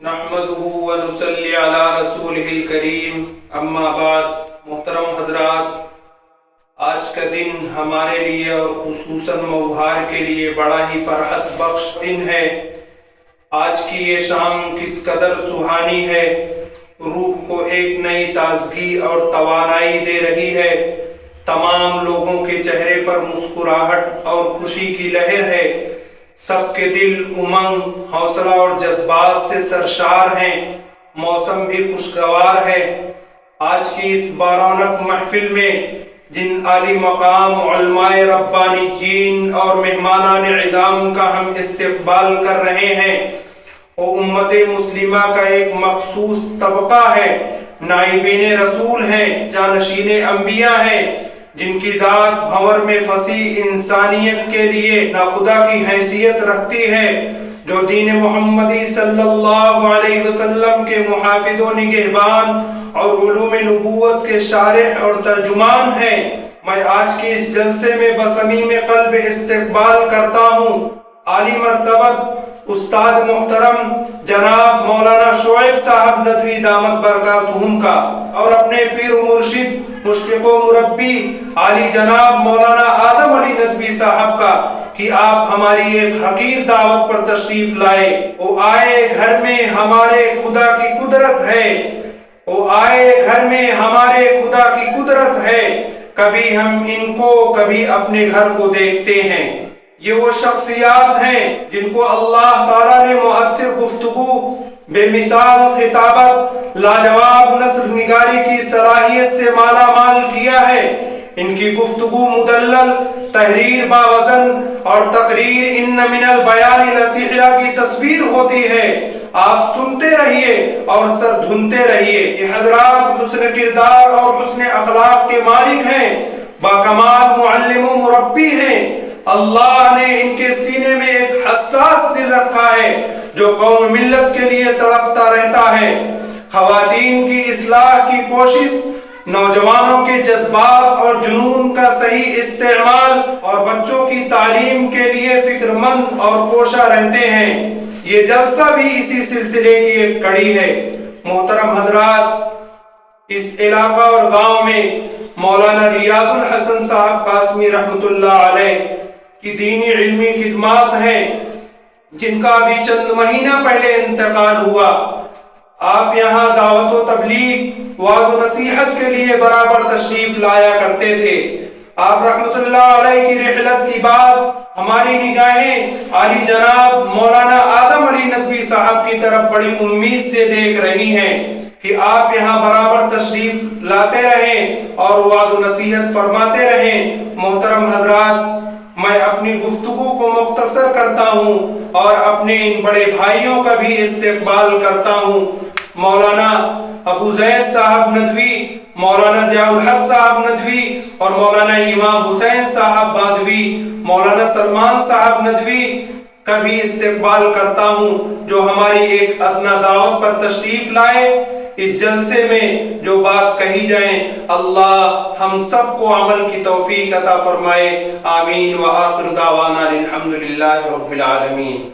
نحمده ونصلی علی رسولہ الکریم اما بعد۔ محترم حضرات، آج کا دن ہمارے لیے اور خصوصاً موہار کے لیے بڑا ہی فرحت بخش دن ہے۔ آج کی یہ شام کس قدر سہانی ہے، روح کو ایک نئی تازگی اور توانائی دے رہی ہے۔ تمام لوگوں کے چہرے پر مسکراہٹ اور خوشی کی لہر ہے۔ سب کے دل امنگ، حوصلہ اور جذبات سے سرشار ہیں۔ موسم بھی خوشگوار ہے۔ آج کی اس بارونق محفل میں جن عالی مقام علماء ربانیین اور مہمانان اعظام کا ہم استقبال کر رہے ہیں، وہ امت مسلمہ کا ایک مخصوص طبقہ ہے۔ نائبین رسول ہیں، جانشین انبیاء ہیں، جن کی ذات بھنور میں فصیح انسانیت کے لیے ناخدا کی حیثیت رکھتی ہے، جو دین محمدی صلی اللہ علیہ وسلم کے محافظ و نگہبان اور علوم نبوت کے شارح اور ترجمان ہیں۔ میں آج کے اس جلسے میں بصمیم قلب استقبال کرتا ہوں عالی مرتبت استاد محترم جناب مولانا شعیب صاحب ندوی دامت برکاتہم کا، اور اپنے پیر و مرشد مشفق و مربی عالی جناب مولانا آدم علی ندوی صاحب کا، کہ آپ ہماری ایک حقیر دعوت پر تشریف لائے۔ وہ آئے گھر میں ہمارے خدا کی قدرت ہے، وہ آئے گھر میں ہمارے خدا کی قدرت ہے۔ کبھی ہم ان کو کبھی اپنے گھر کو دیکھتے ہیں۔ یہ وہ شخصیات ہیں جن کو اللہ تعالیٰ نے مؤثر گفتگو، بے مثال خطابت، لاجواب نثر نگاری کی صلاحیت سے مالا مال کیا ہے۔ ان کی گفتگو مدلل، تحریر باوزن اور تقریر ان من البیان لسحرا کی تصویر ہوتی ہے۔ آپ سنتے رہیے اور سر دھنتے رہیے۔ یہ حضرات حسن کردار اور حسن اخلاق کے مالک ہیں، باکمال معلم و مربی ہیں۔ اللہ نے ان کے سینے میں ایک حساس دل رکھا ہے جو قوم ملت کے لیے تڑپتا رہتا ہے۔ خواتین کی اصلاح کی کوشش، نوجوانوں کے جذبات اور جنون کا صحیح استعمال اور بچوں کی تعلیم کے لیے فکر مند اور کوشاں رہتے ہیں۔ یہ جلسہ بھی اسی سلسلے کی ایک کڑی ہے۔ محترم حضرات، اس علاقہ اور گاؤں میں مولانا ریاض الحسن صاحب قاسمی رحمۃ اللہ علیہ کی دینی علمی خدمات ہیں، جن کا ابھی چند مہینہ پہلے انتقال ہوا۔ آپ یہاں دعوت و تبلیغ، وعظ و نصیحت کے لیے برابر تشریف لایا کرتے تھے۔ آپ رحمت اللہ علیہ کی رحلت کی بعد ہماری نگاہیں عالی جناب مولانا آدم علی ندوی صاحب کی طرف بڑی امید سے دیکھ رہی ہیں کہ آپ یہاں برابر تشریف لاتے رہیں اور وعظ و نصیحت فرماتے رہیں۔ محترم حضرات، میں اپنی گفتگو کو مختصر کرتا ہوں اور اپنے ان بڑے بھائیوں کا بھی استقبال کرتا ہوں۔ مولانا ابو زید صاحب ندوی، مولانا ضیاء الحق صاحب ندوی اور مولانا امام حسین صاحب بادوی، مولانا سلمان صاحب ندوی کا بھی استقبال کرتا ہوں، جو ہماری ایک ادنا دعوت پر تشریف لائے۔ اس جلسے میں جو بات کہی جائیں، اللہ ہم سب کو عمل کی توفیق عطا فرمائے۔ آمین۔ وآخر دعوانا الحمدللہ رب العالمین۔